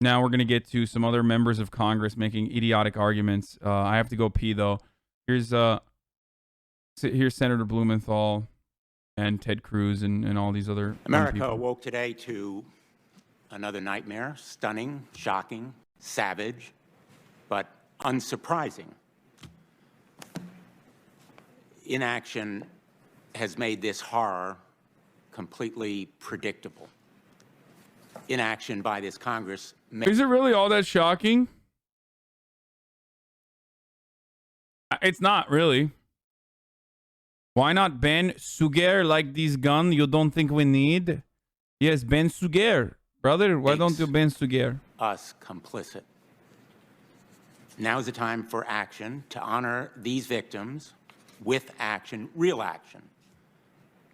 Now we're going to get to some other members of Congress making idiotic arguments. I have to go pee, though. Here's Senator Blumenthal and Ted Cruz and all these other America people. awoke today to another nightmare, stunning, shocking, savage, but unsurprising. Inaction has made this horror completely predictable. Inaction by this Congress. Is it really all that shocking? It's not really. Why not ban sugar like this gun you don't think we need? Yes, ban sugar. Brother, why don't you ban sugar? Us complicit. Now is the time for action to honor these victims with action, real action,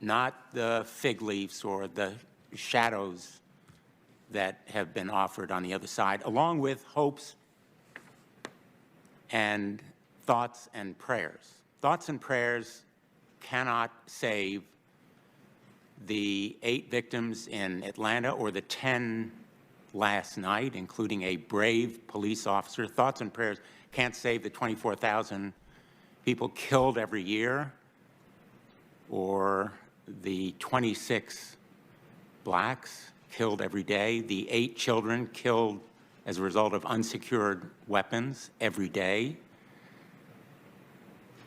not the fig leaves or the shadows that have been offered on the other side, along with hopes and thoughts and prayers. Thoughts and prayers cannot save the 8 victims in Atlanta or the 10 last night, including a brave police officer. Thoughts and prayers can't save the 24,000 people killed every year or the 26 blacks killed every day, the 8 children killed as a result of unsecured weapons every day.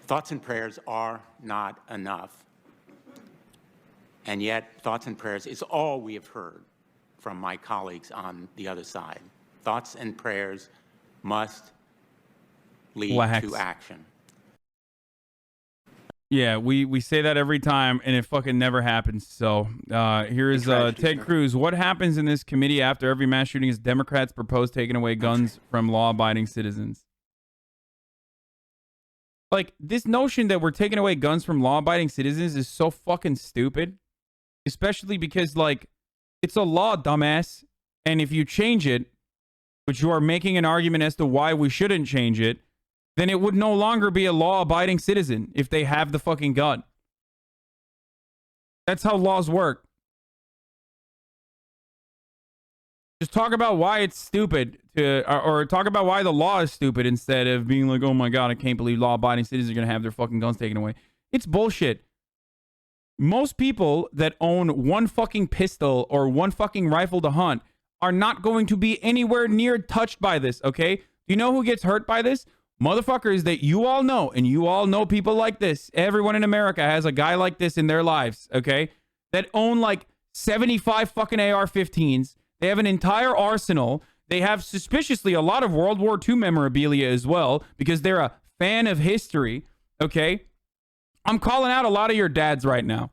Thoughts and prayers are not enough. And yet, thoughts and prayers is all we have heard from my colleagues on the other side. Thoughts and prayers must lead to action. Yeah, we say that every time, and it fucking never happens. So here's Ted Cruz. What happens in this committee after every mass shooting is Democrats propose taking away guns from law-abiding citizens? Like, this notion that we're taking away guns from law-abiding citizens is so fucking stupid. Especially because, like, it's a law, dumbass. And if you change it, which you are making an argument as to why we shouldn't change it, then it would no longer be a law-abiding citizen if they have the fucking gun. That's how laws work. Just talk about why it's stupid or talk about why the law is stupid instead of being like, oh my God, I can't believe law-abiding citizens are going to have their fucking guns taken away. It's bullshit. Most people that own one fucking pistol or one fucking rifle to hunt are not going to be anywhere near touched by this, okay? Do you know who gets hurt by this? Motherfuckers that you all know, and you all know people like this. Everyone in America has a guy like this in their lives, okay? That own like 75 fucking AR-15s. They have an entire arsenal. They have suspiciously a lot of World War II memorabilia as well because they're a fan of history, okay? I'm calling out a lot of your dads right now.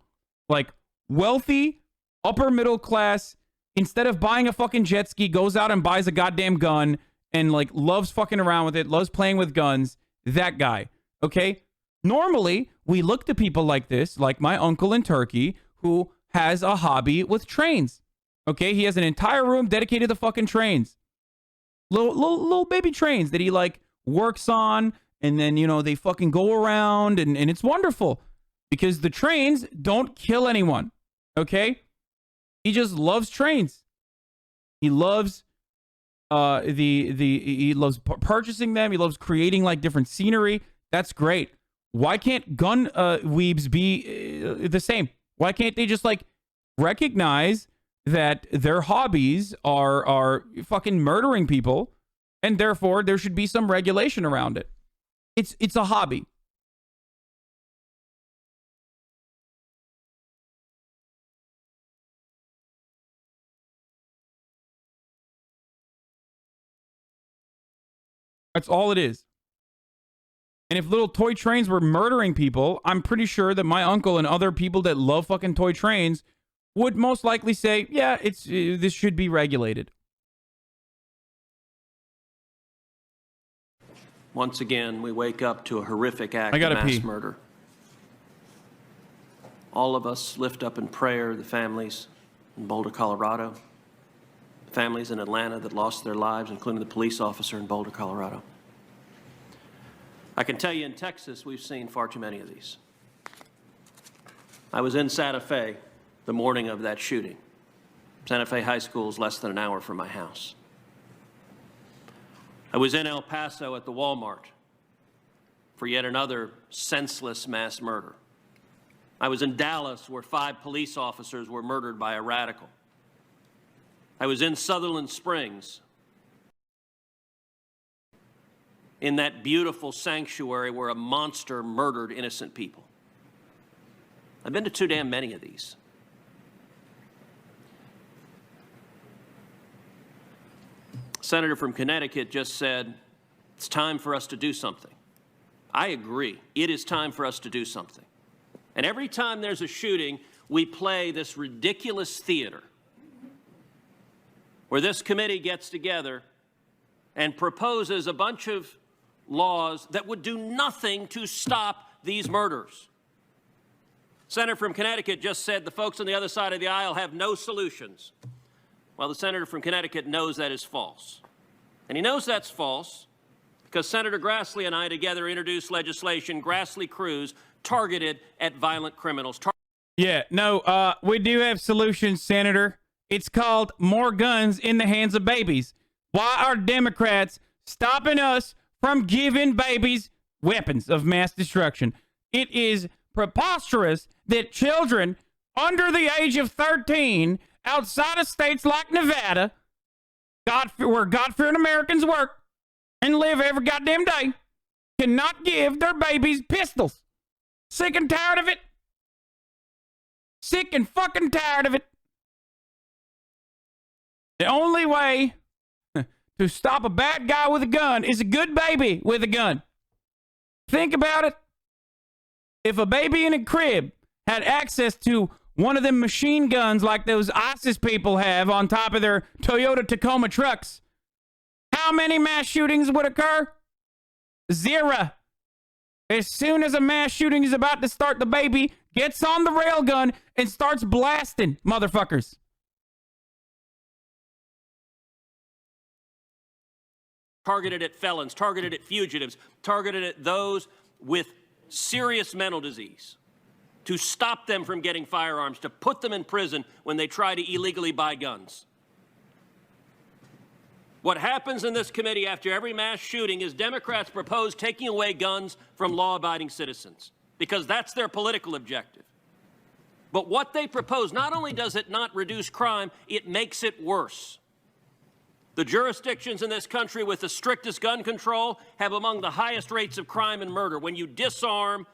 Like, wealthy, upper middle class, instead of buying a fucking jet ski, goes out and buys a goddamn gun and, like, loves fucking around with it, loves playing with guns. That guy, okay? Normally, we look to people like this, like my uncle in Turkey, who has a hobby with trains, okay? He has an entire room dedicated to fucking trains. Little baby trains that he, like, works on. And then, you know, they fucking go around and it's wonderful because the trains don't kill anyone. Okay. He just loves trains. He loves, he loves purchasing them. He loves creating like different scenery. That's great. Why can't gun, weebs be the same? Why can't they just like recognize that their hobbies are fucking murdering people and therefore there should be some regulation around it? It's a hobby. That's all it is. And if little toy trains were murdering people, I'm pretty sure that my uncle and other people that love fucking toy trains would most likely say, yeah, this should be regulated. Once again, we wake up to a horrific act of mass murder. All of us lift up in prayer the families in Boulder, Colorado, the families in Atlanta that lost their lives, including the police officer in Boulder, Colorado. I can tell you in Texas, we've seen far too many of these. I was in Santa Fe the morning of that shooting. Santa Fe High School is less than an hour from my house. I was in El Paso at the Walmart for yet another senseless mass murder. I was in Dallas where 5 police officers were murdered by a radical. I was in Sutherland Springs in that beautiful sanctuary where a monster murdered innocent people. I've been to too damn many of these. Senator from Connecticut just said, it's time for us to do something. I agree. It is time for us to do something. And every time there's a shooting, we play this ridiculous theater where this committee gets together and proposes a bunch of laws that would do nothing to stop these murders. Senator from Connecticut just said the folks on the other side of the aisle have no solutions. Well, the senator from Connecticut knows that is false. And he knows that's false because Senator Grassley and I together introduced legislation, Grassley-Cruz, targeted at violent criminals. Yeah, no, we do have solutions, Senator. It's called more guns in the hands of babies. Why are Democrats stopping us from giving babies weapons of mass destruction? It is preposterous that children under the age of 13 outside of states like Nevada, where God-fearing Americans work and live every goddamn day, cannot give their babies pistols. Sick and tired of it. Sick and fucking tired of it. The only way to stop a bad guy with a gun is a good baby with a gun. Think about it. If a baby in a crib had access to one of them machine guns like those ISIS people have on top of their Toyota Tacoma trucks, how many mass shootings would occur? 0. As soon as a mass shooting is about to start, the baby gets on the railgun and starts blasting motherfuckers. Targeted at felons, targeted at fugitives, targeted at those with serious mental disease, to stop them from getting firearms, to put them in prison when they try to illegally buy guns. What happens in this committee after every mass shooting is Democrats propose taking away guns from law-abiding citizens because that's their political objective. But what they propose, not only does it not reduce crime, it makes it worse. The jurisdictions in this country with the strictest gun control have among the highest rates of crime and murder. When you disarm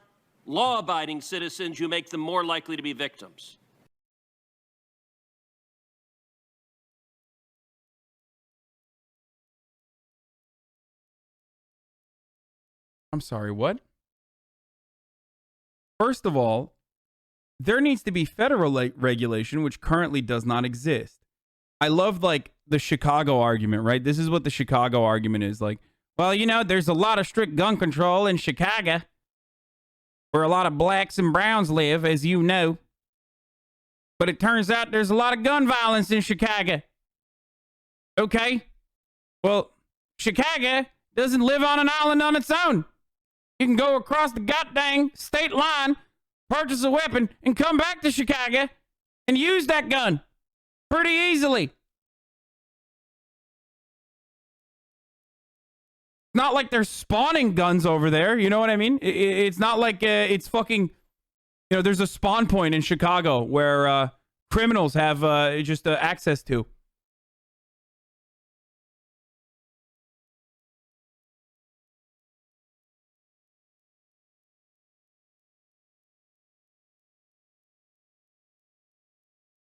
law-abiding citizens, you make them more likely to be victims. I'm sorry, what? First of all, there needs to be federal regulation, which currently does not exist. I love, like, the Chicago argument, right? This is what the Chicago argument is. Like, well, you know, there's a lot of strict gun control in Chicago, where a lot of blacks and browns live, as you know. But it turns out there's a lot of gun violence in Chicago. Okay? Well, Chicago doesn't live on an island on its own. You can go across the goddamn state line, purchase a weapon, and come back to Chicago and use that gun pretty easily. Not like they're spawning guns over there. You know what I mean? It's not like it's fucking, you know, there's a spawn point in Chicago where criminals have just access to.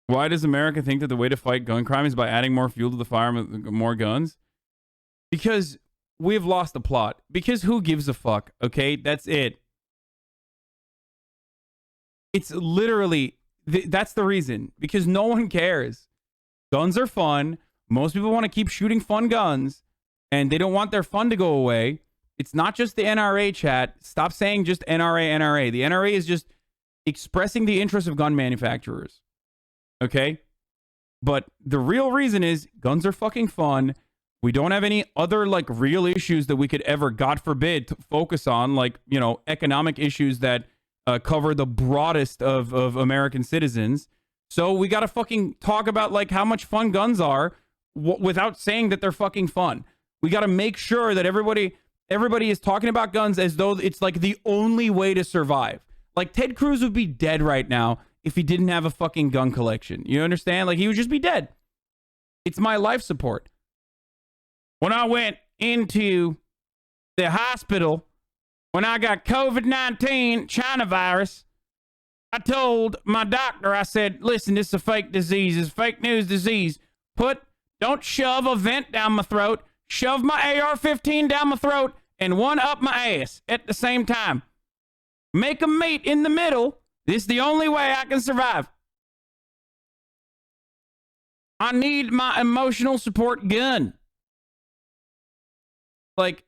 Why does America think that the way to fight gun crime is by adding more fuel to the fire, more guns? Because we've lost the plot. Because who gives a fuck? Okay, that's it. It's literally, that's the reason. Because no one cares. Guns are fun. Most people want to keep shooting fun guns. And they don't want their fun to go away. It's not just the NRA, chat. Stop saying just NRA, NRA. The NRA is just expressing the interests of gun manufacturers. Okay? But the real reason is guns are fucking fun. We don't have any other, like, real issues that we could ever, God forbid, to focus on, like, you know, economic issues that cover the broadest of American citizens. So we got to fucking talk about, like, how much fun guns are without saying that they're fucking fun. We got to make sure that everybody is talking about guns as though it's like the only way to survive. Like Ted Cruz would be dead right now if he didn't have a fucking gun collection. You understand? Like he would just be dead. It's my life support. When I went into the hospital, when I got COVID-19, China virus, I told my doctor, I said, listen, this is a fake disease. It's a fake news disease. Don't shove a vent down my throat. Shove my AR-15 down my throat and one up my ass at the same time. Make them meet in the middle. This is the only way I can survive. I need my emotional support gun. Like,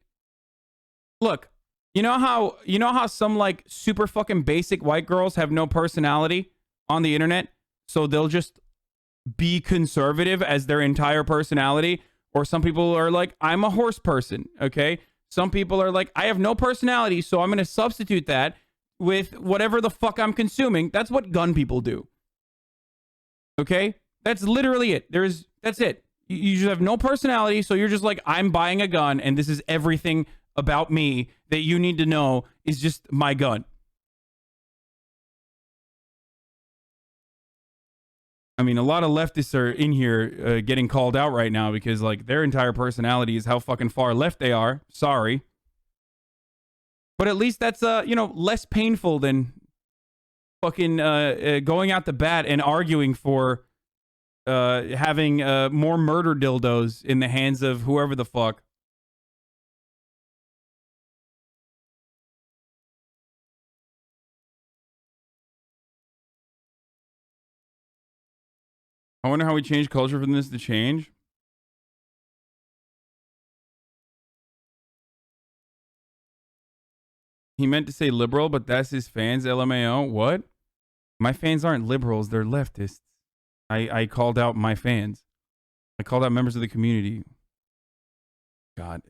look, you know how some like super fucking basic white girls have no personality on the internet, so they'll just be conservative as their entire personality? Or some people are like, I'm a horse person, okay? Some people are like, I have no personality, so I'm going to substitute that with whatever the fuck I'm consuming. That's what gun people do. Okay? That's literally it. That's it. You just have no personality, so you're just like, I'm buying a gun, and this is everything about me that you need to know is just my gun. I mean, a lot of leftists are in here getting called out right now because, like, their entire personality is how fucking far left they are. Sorry. But at least that's, less painful than fucking going out the bat and arguing for having more murder dildos in the hands of whoever the fuck. I wonder how we change culture from this to change. He meant to say liberal, but that's his fans, LMAO. What? My fans aren't liberals, they're leftists. I called out my fans. I called out members of the community. God.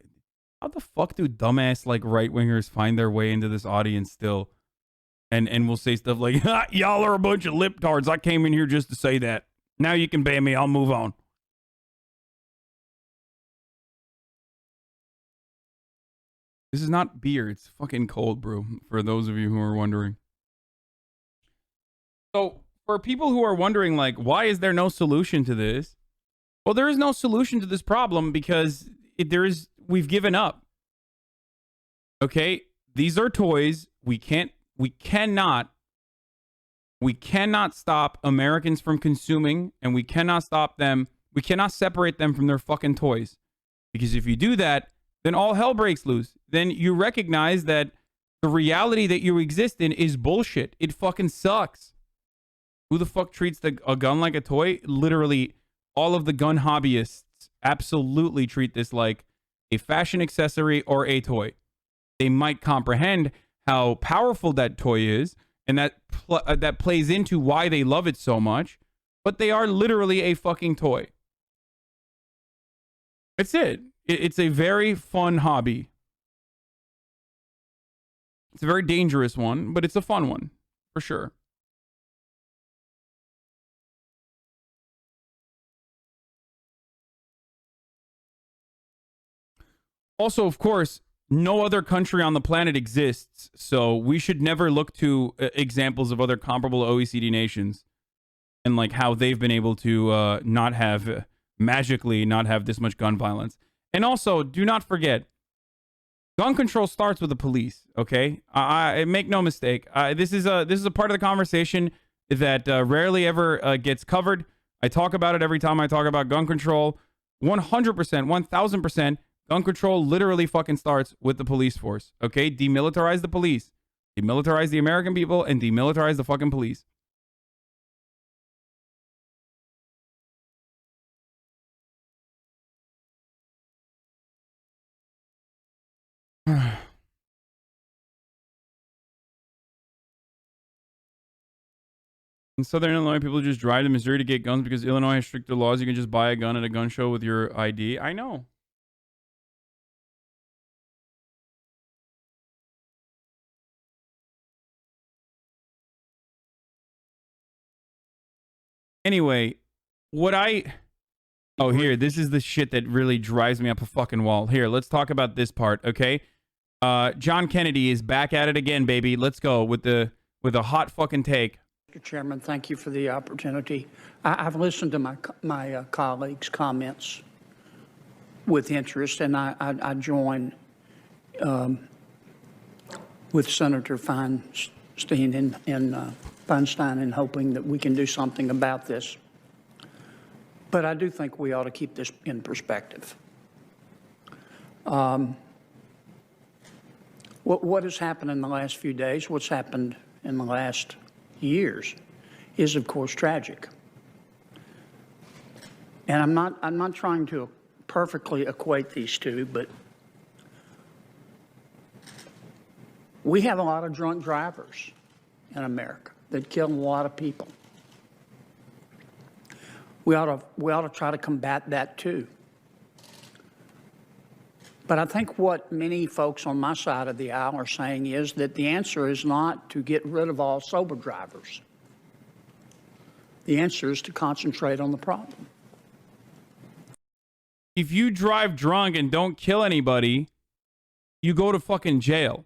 How the fuck do dumbass like right-wingers find their way into this audience still? And will say stuff like, y'all are a bunch of liptards. I came in here just to say that. Now you can ban me. I'll move on. This is not beer. It's fucking cold brew, for those of you who are wondering. So, for people who are wondering, like, why is there no solution to this? Well, there is no solution to this problem because we've given up. Okay? These are toys. We cannot stop Americans from consuming, and we cannot separate them from their fucking toys. Because if you do that, then all hell breaks loose. Then you recognize that the reality that you exist in is bullshit. It fucking sucks. Who the fuck treats a gun like a toy? Literally, all of the gun hobbyists absolutely treat this like a fashion accessory or a toy. They might comprehend how powerful that toy is, and that plays into why they love it so much, but they are literally a fucking toy. That's it. It's a very fun hobby. It's a very dangerous one, but it's a fun one, for sure. Also, of course, no other country on the planet exists, so we should never look to examples of other comparable OECD nations and like how they've been able to magically not have this much gun violence. And also, do not forget, gun control starts with the police. Okay, I make no mistake. This is a part of the conversation that rarely ever gets covered. I talk about it every time I talk about gun control. 100%, 1000%. Gun control literally fucking starts with the police force. Okay, demilitarize the police, demilitarize the American people, and demilitarize the fucking police. In Southern Illinois, people just drive to Missouri to get guns because Illinois has stricter laws. You can just buy a gun at a gun show with your ID. I know. Anyway, what I Oh, here, this is the shit that really drives me up a fucking wall. Here, let's talk about this part, okay? John Kennedy is back at it again, baby. Let's go with a hot fucking take. Mr. Chairman, thank you for the opportunity. I've listened to my colleagues' comments with interest, and I join with Senator Feinstein in hoping that we can do something about this. But I do think we ought to keep this in perspective. What has happened in the last few days, what's happened in the last years, is of course tragic. And I'm not trying to perfectly equate these two, but we have a lot of drunk drivers in America that kill a lot of people. We ought to try to combat that too. But I think what many folks on my side of the aisle are saying is that the answer is not to get rid of all sober drivers. The answer is to concentrate on the problem. If you drive drunk and don't kill anybody, you go to fucking jail.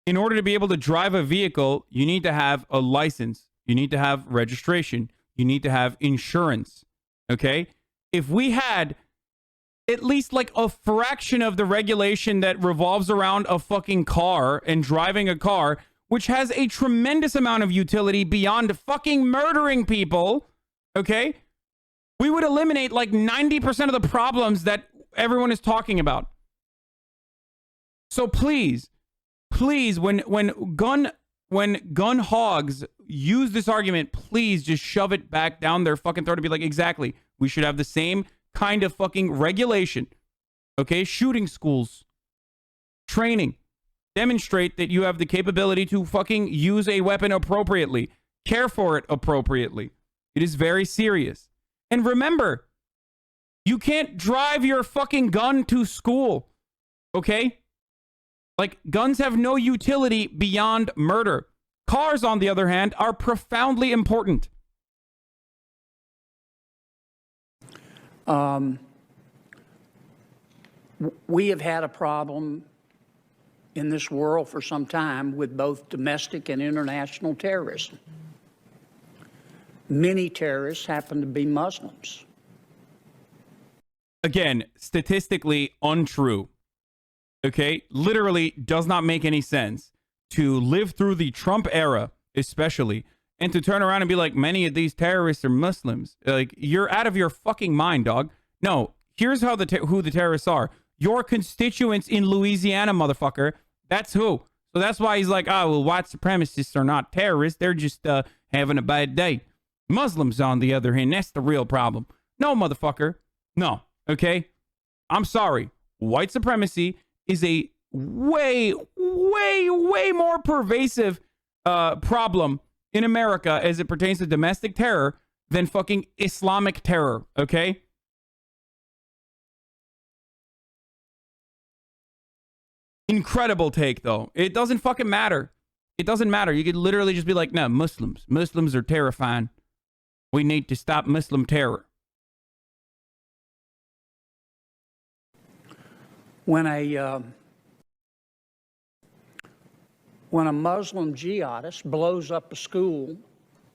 In order to be able to drive a vehicle, you need to have a license. You need to have registration. You need to have insurance. Okay? If we had at least like a fraction of the regulation that revolves around a fucking car and driving a car, which has a tremendous amount of utility beyond fucking murdering people, okay? We would eliminate like 90% of the problems that everyone is talking about. So please, when gun hogs use this argument, please just shove it back down their fucking throat and be like, exactly, we should have the same kind of fucking regulation. Okay? Shooting schools. Training. Demonstrate that you have the capability to fucking use a weapon appropriately. Care for it appropriately. It is very serious. And remember, you can't drive your fucking gun to school. Okay? Like, guns have no utility beyond murder. Cars, on the other hand, are profoundly important. We have had a problem in this world for some time with both domestic and international terrorism. Many terrorists happen to be Muslims. Again, statistically untrue. Okay? Literally does not make any sense to live through the Trump era, especially, and to turn around and be like, many of these terrorists are Muslims. Like, you're out of your fucking mind, dog. No, here's how who the terrorists are. Your constituents in Louisiana, motherfucker. That's who. So that's why he's like, oh, well, white supremacists are not terrorists. They're just having a bad day. Muslims, on the other hand, that's the real problem. No, motherfucker. No. Okay? I'm sorry. White supremacy is a way more pervasive problem in America as it pertains to domestic terror than fucking Islamic terror. Okay? Incredible take, though. It doesn't fucking matter. It doesn't matter. You could literally just be like, no, Muslims. Muslims are terrifying. We need to stop Muslim terror. When a Muslim jihadist blows up a school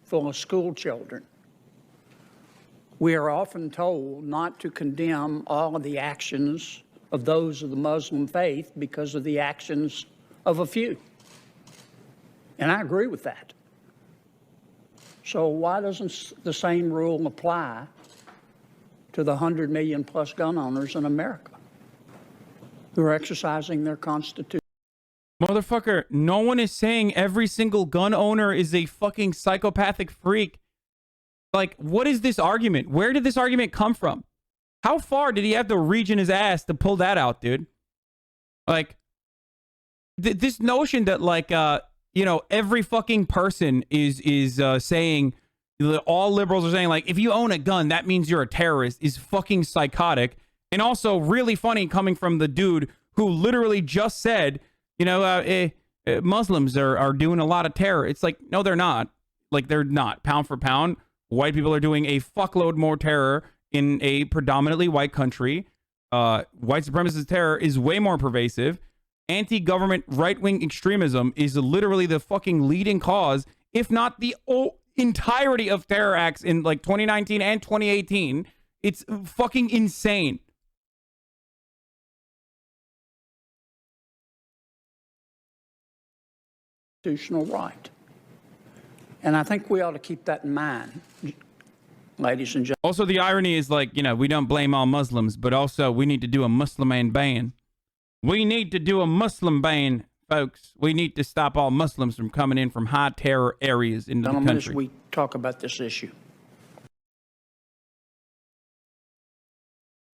full of school children, we are often told not to condemn all of the actions of those of the Muslim faith because of the actions of a few. And I agree with that. So why doesn't the same rule apply to the 100 million plus gun owners in America who are exercising their constitution? Motherfucker, no one is saying every single gun owner is a fucking psychopathic freak. Like, what is this argument? Where did this argument come from? How far did he have to reach in his ass to pull that out, dude? Like, this notion that, like, every fucking person is saying, all liberals are saying, like, if you own a gun, that means you're a terrorist, is fucking psychotic. And also really funny coming from the dude who literally just said, Muslims are doing a lot of terror. It's like, no, they're not. Like, they're not. Pound for pound, white people are doing a fuckload more terror in a predominantly white country, white supremacist terror is way more pervasive. Anti-government right-wing extremism is literally the fucking leading cause, if not the entirety of terror acts in like 2019 and 2018. It's fucking insane. Constitutional right. And I think we ought to keep that in mind, ladies and gentlemen. Also, the irony is like, you know, we don't blame all Muslims, but also we need to do a Muslim ban. We need to do a Muslim ban, folks. We need to stop all Muslims from coming in from high terror areas into the country. As we talk about this issue.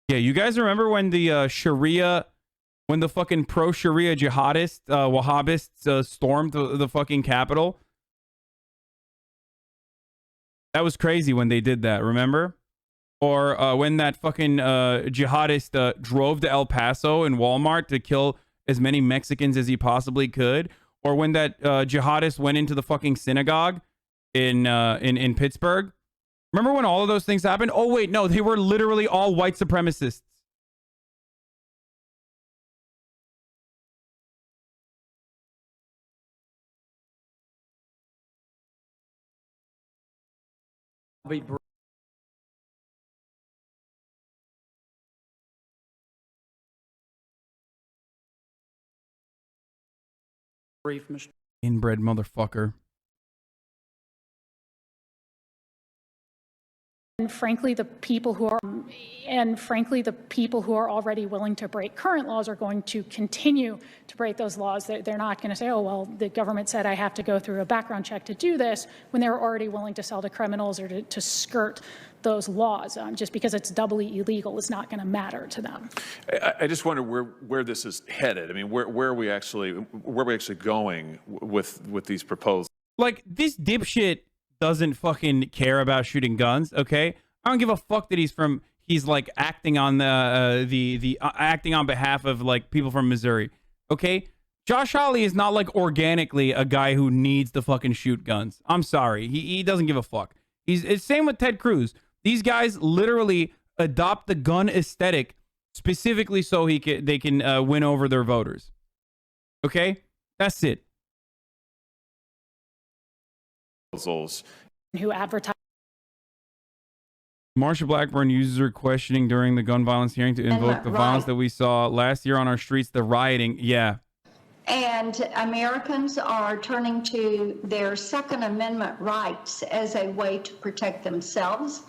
Yeah, you guys remember when the Sharia, when the fucking pro-Sharia jihadists, Wahhabists stormed the fucking Capitol? That was crazy when they did that, remember? Or when that fucking jihadist drove to El Paso in Walmart to kill as many Mexicans as he possibly could? Or when that jihadist went into the fucking synagogue in Pittsburgh? Remember when all of those things happened? Oh, wait, no, they were literally all white supremacists. Be brief, Mr. Inbred motherfucker. And frankly, the people who are already willing to break current laws are going to continue to break those laws. They're not going to say, oh, well, the government said I have to go through a background check to do this, when they're already willing to sell to criminals or to skirt those laws. Just because it's doubly illegal is not going to matter to them. I just wonder where this is headed. I mean, where are we actually going with these proposals? Like, this dipshit doesn't fucking care about shooting guns, okay? I don't give a fuck that he's like acting on acting on behalf of like people from Missouri, okay? Josh Hawley is not like organically a guy who needs to fucking shoot guns. I'm sorry, he doesn't give a fuck. It's same with Ted Cruz. These guys literally adopt the gun aesthetic specifically so they can win over their voters. Okay, that's it. Who advertise. Marsha Blackburn uses her questioning during the gun violence hearing to invoke the violence that we saw last year on our streets, the rioting. Yeah. And Americans are turning to their Second Amendment rights as a way to protect themselves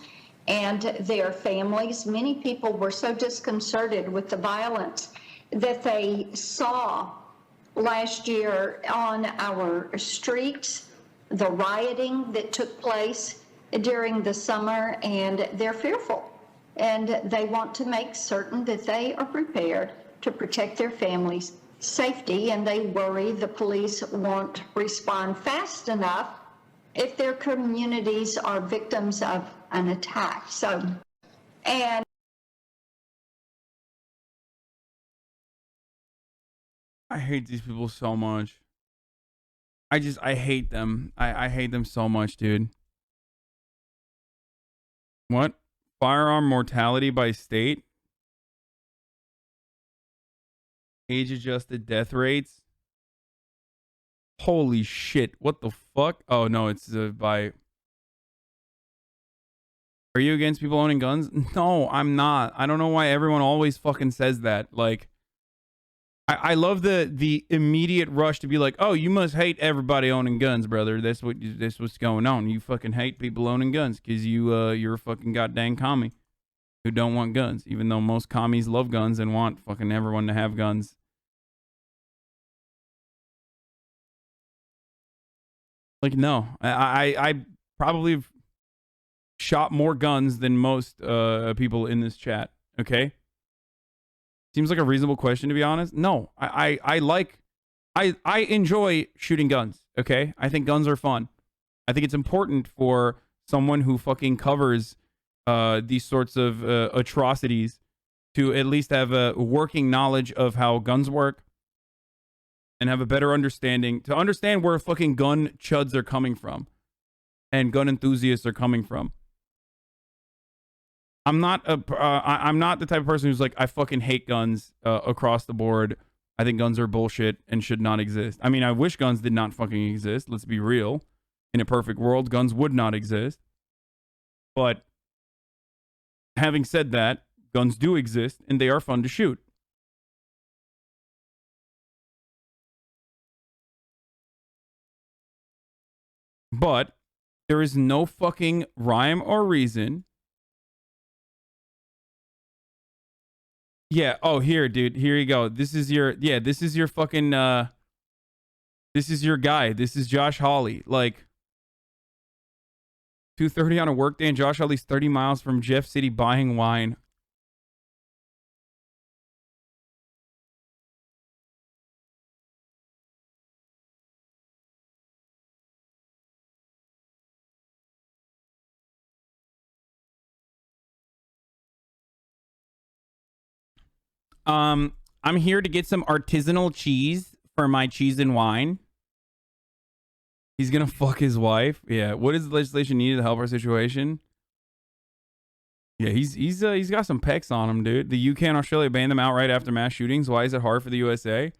and their families. Many people were so disconcerted with the violence that they saw last year on our streets, the rioting that took place during the summer, and they're fearful. And they want to make certain that they are prepared to protect their families' safety, and they worry the police won't respond fast enough if their communities are victims of an attack. I hate these people so much. I hate them. I hate them so much, dude. What? Firearm mortality by state? Age-adjusted death rates? Holy shit. What the fuck? Oh, no, it's by... Are you against people owning guns? No, I'm not. I don't know why everyone always fucking says that. Like... I love the immediate rush to be like, oh, you must hate everybody owning guns, brother. That's what's going on. You fucking hate people owning guns because you're a fucking goddamn commie who don't want guns, even though most commies love guns and want fucking everyone to have guns. Like, no, I probably shot more guns than most people in this chat. Okay. Seems like a reasonable question, to be honest. No, I enjoy shooting guns, okay? I think guns are fun. I think it's important for someone who fucking covers these sorts of atrocities to at least have a working knowledge of how guns work and have a better understanding, to understand where fucking gun chuds are coming from and gun enthusiasts are coming from. I'm not the type of person who's like, I fucking hate guns across the board. I think guns are bullshit and should not exist. I mean, I wish guns did not fucking exist. Let's be real. In a perfect world, guns would not exist. But having said that, guns do exist and they are fun to shoot. But there is no fucking rhyme or reason. Yeah. Oh, here, dude. Here you go. This is your fucking, this is your guy. This is Josh Hawley. Like, 2:30 on a work day and Josh Hawley's 30 miles from Jeff City buying wine. I'm here to get some artisanal cheese for my cheese and wine. He's gonna fuck his wife. Yeah. What is the legislation needed to help our situation? Yeah, he's got some pecs on him, dude. The UK and Australia banned them outright after mass shootings. Why is it hard for the USA?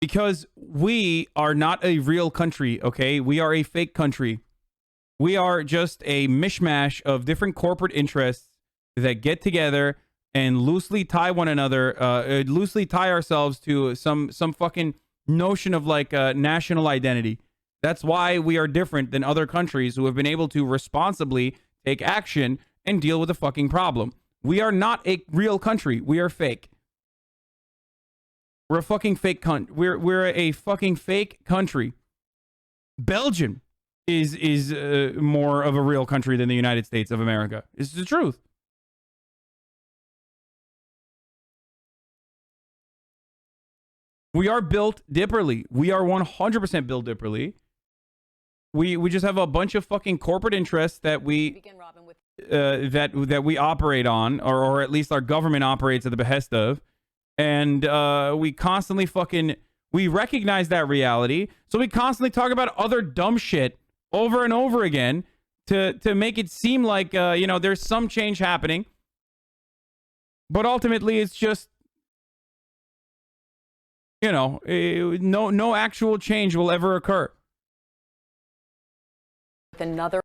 Because we are not a real country, okay? We are a fake country. We are just a mishmash of different corporate interests that get together and loosely tie one another, loosely tie ourselves to some fucking notion of like national identity. That's why we are different than other countries who have been able to responsibly take action and deal with the fucking problem. We are not a real country. We are fake. We're a fucking fake we're a fucking fake country. Belgium is more of a real country than the United States of America. It's the truth. We are built differently. We are 100% built differently. We just have a bunch of fucking corporate interests that we that we operate on, or at least our government operates at the behest of, and we constantly we recognize that reality, so we constantly talk about other dumb shit over and over again to make it seem like there's some change happening, but ultimately it's just no actual change will ever occur. Another